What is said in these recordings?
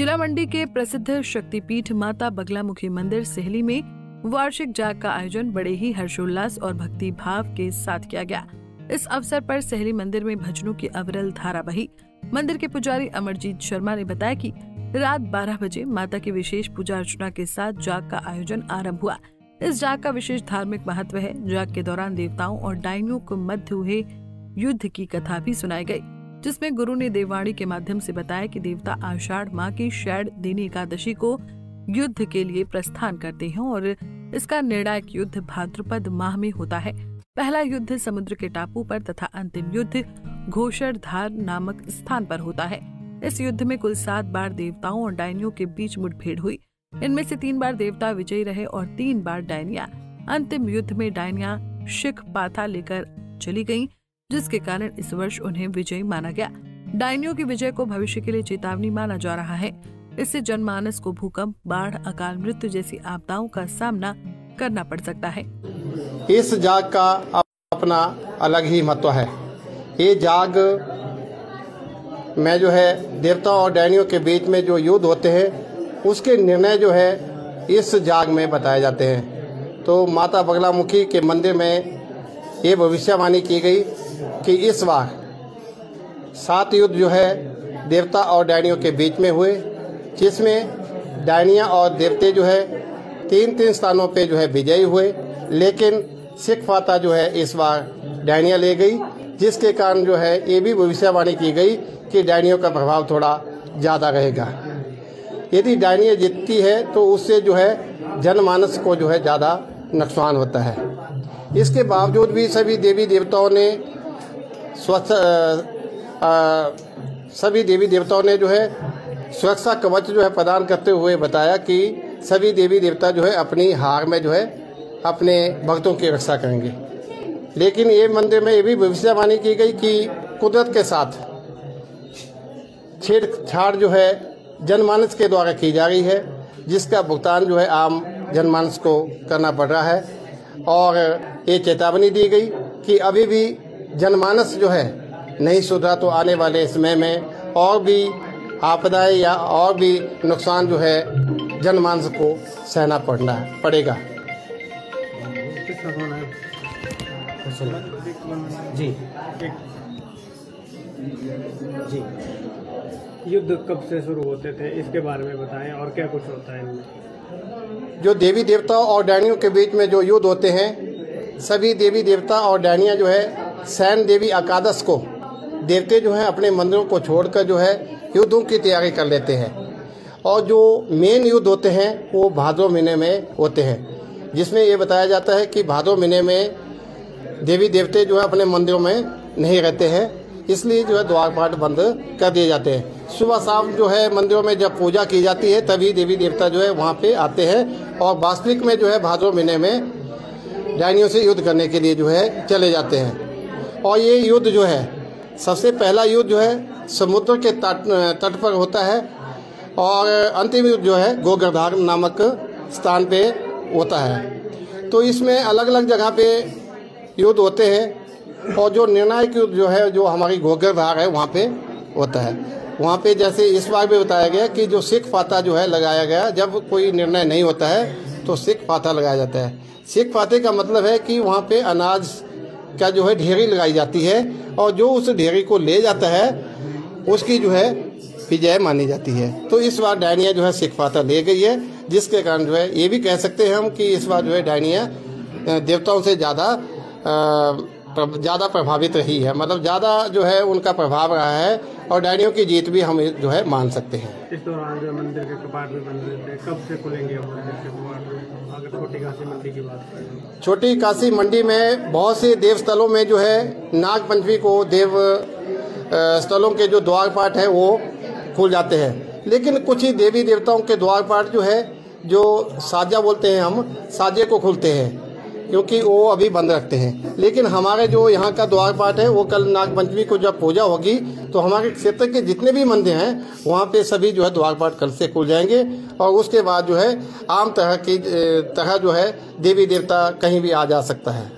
जिला मंडी के प्रसिद्ध शक्तिपीठ माता बगलामुखी मंदिर सेहली में वार्षिक जाग का आयोजन बड़े ही हर्षोल्लास और भक्ति भाव के साथ किया गया। इस अवसर पर सेहली मंदिर में भजनों की अविरल धारा बही। मंदिर के पुजारी अमरजीत शर्मा ने बताया कि रात 12 बजे माता की विशेष पूजा अर्चना के साथ जाग का आयोजन आरंभ हुआ। इस जाग का विशेष धार्मिक महत्व है। जाग के दौरान देवताओं और डायनियों को मध्य हुए युद्ध की कथा भी सुनाई गई, जिसमें गुरु ने देववाणी के माध्यम से बताया कि देवता आषाढ़ माह की शैड देनी एकादशी को युद्ध के लिए प्रस्थान करते हैं और इसका निर्णायक युद्ध भाद्रपद माह में होता है। पहला युद्ध समुद्र के टापू पर तथा अंतिम युद्ध घोषरधार नामक स्थान पर होता है। इस युद्ध में कुल 7 बार देवताओं और डायनियों के बीच मुठभेड़ हुई। इनमें से 3 बार देवता विजयी रहे और 3 बार डायनियां। अंतिम युद्ध में डायनियां शिख पाथा लेकर चली गईं, जिसके कारण इस वर्ष उन्हें विजयी माना गया। डायनियों की विजय को भविष्य के लिए चेतावनी माना जा रहा है। इससे जनमानस को भूकंप, बाढ़, अकाल मृत्यु जैसी आपदाओं का सामना करना पड़ सकता है। इस जाग का अपना अलग ही महत्व है। ये जाग में जो है देवताओं और डायनियों के बीच में जो युद्ध होते हैं उसके निर्णय जो है इस जाग में बताए जाते हैं। तो माता बगलामुखी के मंदिर में ये भविष्यवाणी की गई कि इस बार 7 युद्ध जो है देवता और डायनियों के बीच में हुए, जिसमें डायनियां और देवते जो है 3-3 स्थानों पे जो है विजयी हुए, लेकिन सिख फाता जो है इस बार डायनियां ले गई, जिसके कारण जो है ये भी भविष्यवाणी की गई कि डायनियों का प्रभाव थोड़ा ज़्यादा रहेगा। यदि डायनियां जीतती है तो उससे जो है जनमानस को जो है ज़्यादा नुकसान होता है। इसके बावजूद भी सभी देवी देवताओं ने जो है सुरक्षा कवच जो है प्रदान करते हुए बताया कि सभी देवी देवता जो है अपनी हार में जो है अपने भक्तों की रक्षा करेंगे। लेकिन ये मंदिर में ये भी भविष्यवाणी की गई कि कुदरत के साथ छेड़छाड़ जो है जनमानस के द्वारा की जा रही है, जिसका भुगतान जो है आम जनमानस को करना पड़ रहा है। और ये चेतावनी दी गई कि अभी भी जनमानस जो है नहीं सुधरा तो आने वाले समय में और भी आपदाएं या और भी नुकसान जो है जनमानस को सहना पड़ेगा। जी जी युद्ध कब से शुरू होते थे, इसके बारे में बताएं और क्या कुछ होता है इनमें। जो देवी देवताओं और डायनियों के बीच में जो युद्ध होते हैं, सभी देवी देवता और डायनियां जो है सैन देवी एकादश को देवते जो हैं अपने मंदिरों को छोड़कर जो है युद्धों की तैयारी कर लेते हैं। और जो मेन युद्ध होते हैं वो भादो महीने में होते हैं, जिसमें ये बताया जाता है कि भादो महीने में देवी देवते जो है अपने मंदिरों में नहीं रहते हैं, इसलिए जो है द्वारपाट बंद कर दिए जाते हैं। सुबह शाम जो है मंदिरों में जब पूजा की जाती है तभी देवी देवता जो है वहाँ पे आते हैं और वास्तविक में जो है भादो महीने में डायनियों से युद्ध करने के लिए जो है चले जाते हैं। और ये युद्ध जो है सबसे पहला युद्ध जो है समुद्र के तट पर होता है और अंतिम युद्ध जो है घोषरधार नामक स्थान पे होता है। तो इसमें अलग अलग जगह पे युद्ध होते हैं और जो निर्णायक युद्ध जो है जो हमारी घोषरधार है वहाँ पे होता है। वहाँ पे जैसे इस बार भी बताया गया कि जो सिख फाता जो है लगाया गया, जब कोई निर्णय नहीं होता है तो सिख फाता लगाया जाता है। सिख फाते का मतलब है कि वहाँ पे अनाज का जो है ढेरी लगाई जाती है और जो उस ढेरी को ले जाता है उसकी जो है विजय मानी जाती है। तो इस बार डायनियां जो है सिख फाता ले गई है, जिसके कारण जो है ये भी कह सकते हैं हम कि इस बार जो है डायनियां देवताओं से ज़्यादा प्रभावित रही है, मतलब ज़्यादा जो है उनका प्रभाव रहा है और डायनियों की जीत भी हम जो है मान सकते हैं। इस दौरान जो मंदिर के कपाट भी बंद रहते हैं, कब से खुलेंगे मंदिर के कपाट? अगर छोटी काशी मंडी की बात करें, छोटी काशी मंडी में बहुत से देव स्थलों में जो है नाग पंचमी को देव स्थलों के जो द्वारपाट है वो खुल जाते हैं, लेकिन कुछ ही देवी देवताओं के द्वारपाट जो है जो साजा बोलते हैं हम, साजे को खुलते हैं क्योंकि वो अभी बंद रखते हैं। लेकिन हमारे जो यहाँ का द्वारपाट है वो कल नाग पंचमी को जब पूजा होगी तो हमारे क्षेत्र के जितने भी मंदिर हैं वहाँ पे सभी जो है द्वारपाट कल से खुल जाएंगे और उसके बाद जो है आम तरह जो है देवी देवता कहीं भी आ जा सकता है।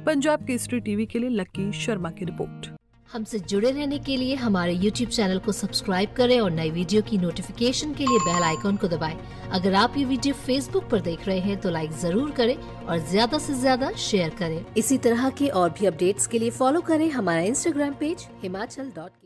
पंजाब केसरी टीवी के लिए लक्की शर्मा की रिपोर्ट। हमसे जुड़े रहने के लिए हमारे YouTube चैनल को सब्सक्राइब करें और नई वीडियो की नोटिफिकेशन के लिए बेल आइकॉन को दबाएं। अगर आप ये वीडियो Facebook पर देख रहे हैं तो लाइक जरूर करें और ज्यादा से ज्यादा शेयर करें। इसी तरह के और भी अपडेट्स के लिए फॉलो करें हमारा Instagram पेज himachal.ke।